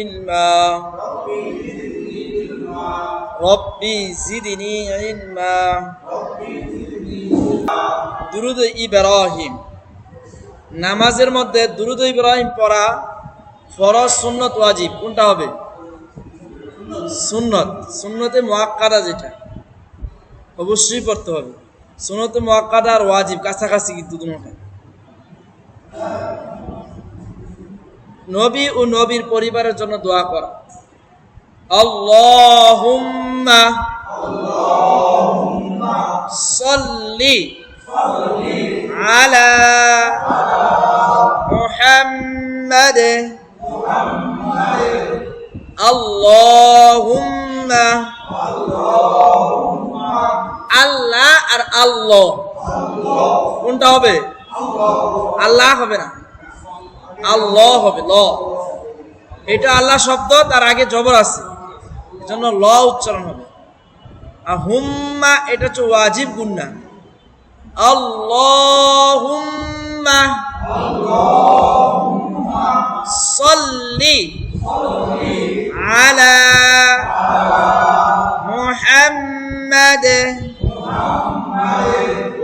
ইলমা রব্বি জিদনি ইলমা। দুরুদ ইব্রাহিম, নামাজের মধ্যে দুরুদ ইব্রাহিম পড়া ফরজ, সুন্নত, ওয়াজিব, কোনটা হবে? সুন্নত। সুন্নতে মুআক্কাদা যেটা অবশ্যই পড়তে হবে। সুন্নতে মুআক্কাদা আর ওয়াজিব কাছাকাছি কিন্তু দুটোটা। নবী ও নবীর পরিবারের জন্য দোয়া করা। আল্লাহুম্মা সাল্লি আলা মুহাম্মাদ। আল্লাহুম্মা, আল্লাহ আর আল্লাহ কোনটা হবে? আল্লাহ হবে না, আল্লাহ হবে। ল, এটা আল্লাহ শব্দ, তার আগে জবর আছে, এজন্য ল উচ্চারণ হবে। আর হুম্মা এটা হচ্ছে ওয়াজিব গুন্না। আল্লাহুম্মা সাল্লি আলা মুহাম্মাদ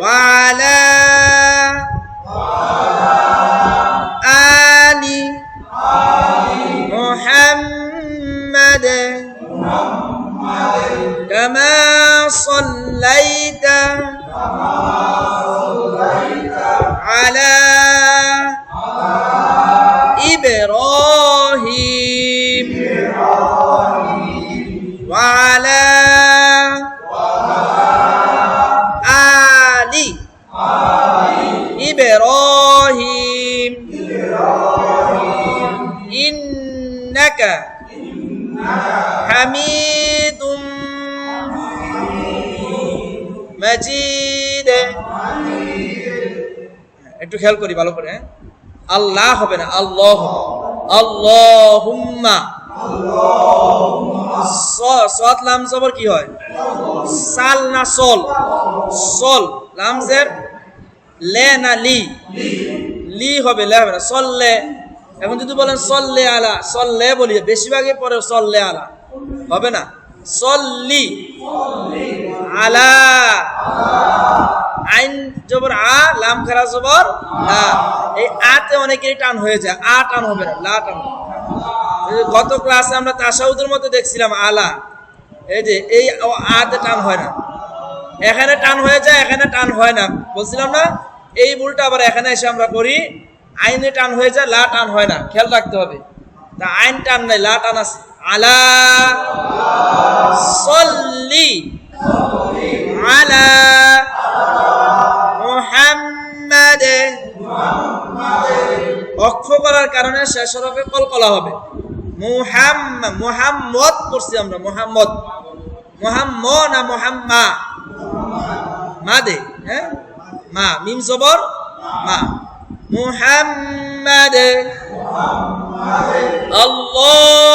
ওয়া আলা আলি মুহাম্মাদ কামা সাল্লাইতা আলা ইব্রাহিম ওয়া আলা আলি ইব্রাহিম ইন্নাকা হামিদুম মাজিদ। একটু খেয়াল করি ভালো করে, হ্যাঁ? আল্লাহ হবে না, আল্লাহ। আল্লাহুম্মা, সাদ লাম জবর কি হয়? সাল না সল? সল। লামজের লে না লি? লি হবে, লে হবে না। সল্লে। এখন যদি বলেন সল্লে আলা, সল্লে বলি, বেশিরভাগই পরে সল্লে আলা হবে না। সল্লি আলা, আইন জবর আ, লাম খারা জবর লা। এই আতে অনেকেরই টান হয়ে যায়, আ টান হবে না, লা টান হবে। গত ক্লাসে আমরা তাশাহুদের মধ্যে দেখছিলাম আলা, এই যে এই আতে টান হয় না, এখানে টান হয়ে যায়, এখানে টান হয় না, বলছিলাম না? এই ভুলটা আবার এখানে এসে আমরা করি, আইনে টান হয়ে যায়, লা টান হয় না, খেয়াল রাখতে হবে। তা আইন টান নাই, লা টান আছে। আলা সাল্লি আলা মুহাম্মাদ। ওয়াকফ করার কারণে শেষ হরফে কলকলা হবে। মুহাম্মদ করছি আমরা, মুহাম্মদ। মুহাম্মদ না মুহাম্মা? মাদে, হ্যাঁ, মা, মিম জবর মা। মুহাম্মাদ।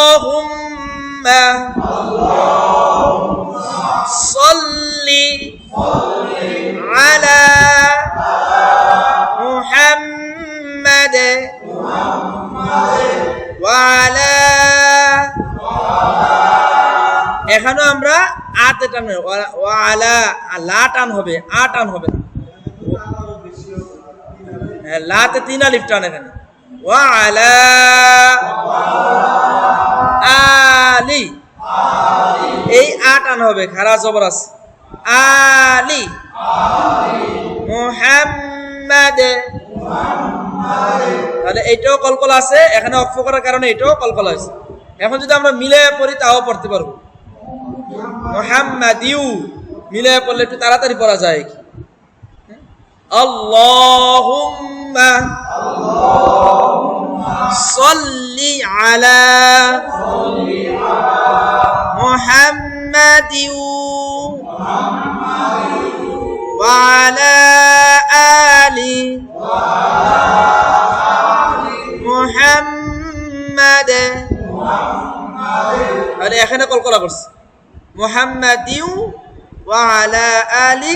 আল্লাহুম্মা সাল্লি আলা মুহাম্মাদ ওয়া আলা। এখানেও আমরা আতে টান, ওয়া আলা, লা টান হবে, আ টান হবে না। লাতে তিন আলিফ টান এখানে। ওয়া আলা আলি, এই আ টান হবে, খারা জবর আছে। আলি মুহাম্মাদ। তাহলে এইটাও কলকলা আছে, এখানে অক্ষ করার কারণে এটাও কলকলা আছে। এখন যদি আমরা মিলে পড়ি তাও পড়তে পারবো। মুহাম্মাদিউ মিলে পড়লে একটু তাড়াতাড়ি পড়া যায় কি? আল্লাহুম্মা সাল্লি আলা মুহাম্মাদিউ ওয়া আলা আলি মুহাম্মাদ। আরে এখানে কলকলা করছে, মুহাম্মাদিউ ওয়া আলা আলি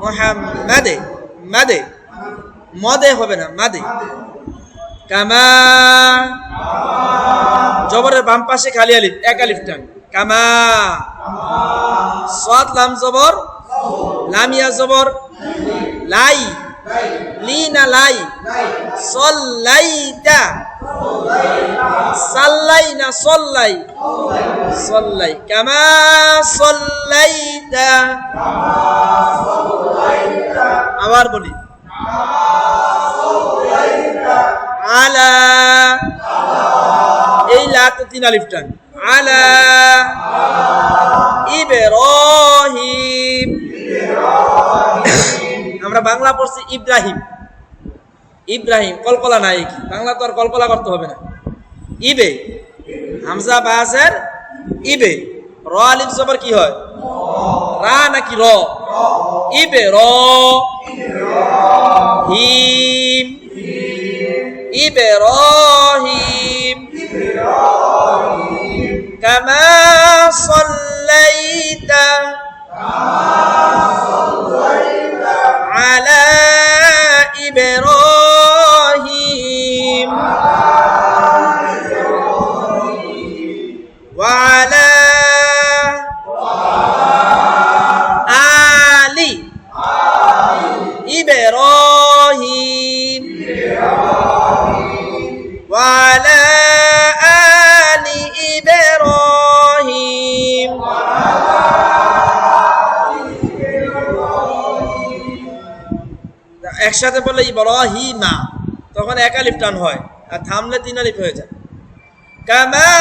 মুহাম্মাদ। মাদে, মদে হবে না, মাদে। কামা জবরের বাম পাশে খালি আলিফ, এক আলিফ টান, কামা। সাদ লাম জবর, লাম ইয়া জবর, লাই, লি না লাই, সল্লাইতা, সাল্লাই না সল্লাই, সল্লাই, কামা সল্লাইতা। আবার বলি, আলা, এই লাতে তিন আলিফ টান, আলা ইব্রাহিম। আমরা বাংলা পড়ছি ইব্রাহিম, ইব্রাহিম কলকলা নাই কি, বাংলা তো আর কলকলা করতে হবে না। ইবে হামজা বাজের ইবে, র আলিফ জবর কি হয়, রা নাকি র, ইবে র, হিম, ইব্রাহিম, কামা সাল্লাইতা আলা ইব্রাহিম ওয়া আলা আলি ইব্রাহিম ওয়া আলা আলি ইব্রাহিম। একসাথে বললে ইব্রাহিমা, তখন এক আলিফ টান হয়, আর থামলে তিন আলিফ হয়ে যায়। কামা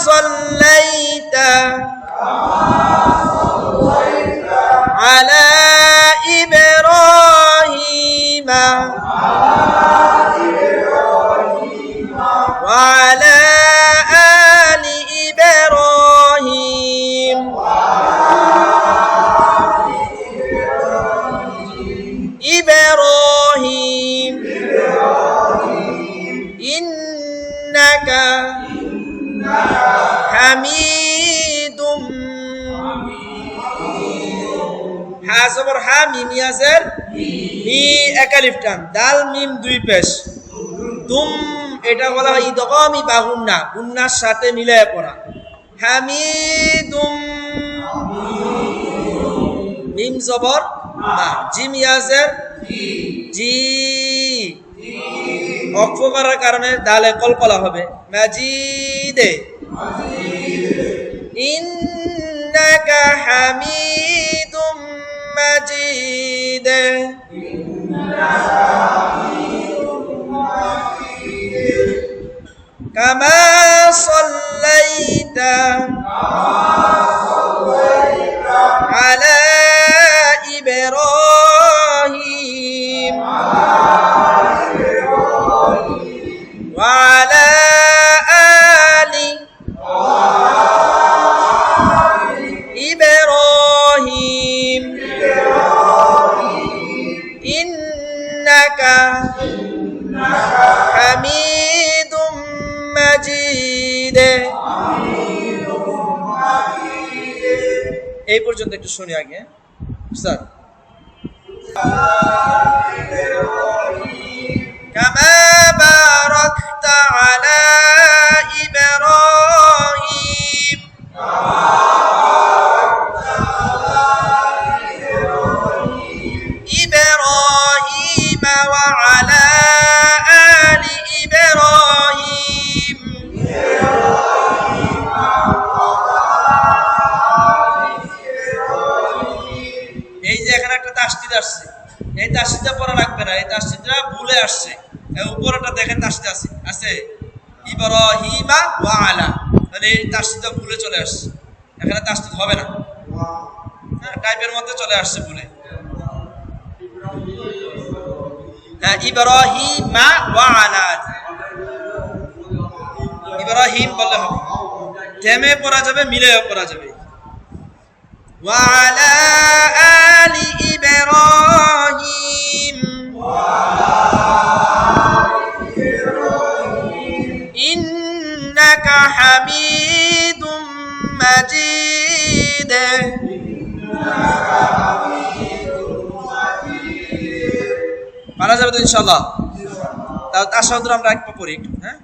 সাল্লাইতা আলা ইব্রাহিমা ওয়া আলা আলি ইব্রাহিম ইব্রাহিম ইন্নাকা হামিদুম। হা জবর হা, মিম ইয়াজের মি, এক আলিফ টান, দাল মিম দুই পেশ, তুম, এটা বলা হয় ইদগামি বা গুন্না, গুন্নার সাথে মিলায় পড়া। হামিদুম, মিম জবর মা, জিম ইয়াজের জি, অক্ফ করার কারণে দালে কলকলা হবে, মাজিদে, ইন্নাকা হামিদুম মাজিদ। কামা সাল্লাইতা আলা ইব্রাহিম ওয়া আলা আলি ইব্রাহিম ইন্নাকা হামিদুম মাজিদ। এই পর্যন্ত একটু শুনি আগে স্যার। কামা বারাকতা আলা ইব্রাহিম ইব্রাহিম ওয়া আলা আলি ইব্রাহিম। এই যে এখানে একটা তাসদিদ আসছে, এই তাসদিদটা পড়া লাগবে না, এই তাসদিদটা ভুলে আসছে, এই উপরটা দেখেন তাসদিদ আছে, আছে ইব্রাহিমা ওয়া আলা, তাহলে এই তাসদিদটা ভুলে চলে আসছে, এখানে তাসদিদ হবে না, হ্যাঁ টাইপের মধ্যে চলে আসছে ভুলে। হ্যাঁ ইব্রাহিমা ওয়া আলা, ইব্রাহিম বললে হবে, থেমে পড়া যাবে, মিলেও পড়া যাবে। ওয়া আলা আলি ইব্রাহিম ইন্নাকা হামিদুম মাজিদ। পারা যাবে তো ইনশাআল্লাহ। তাহলে তাশাহুদ আমরা একটু পড়ি একটু, হ্যাঁ।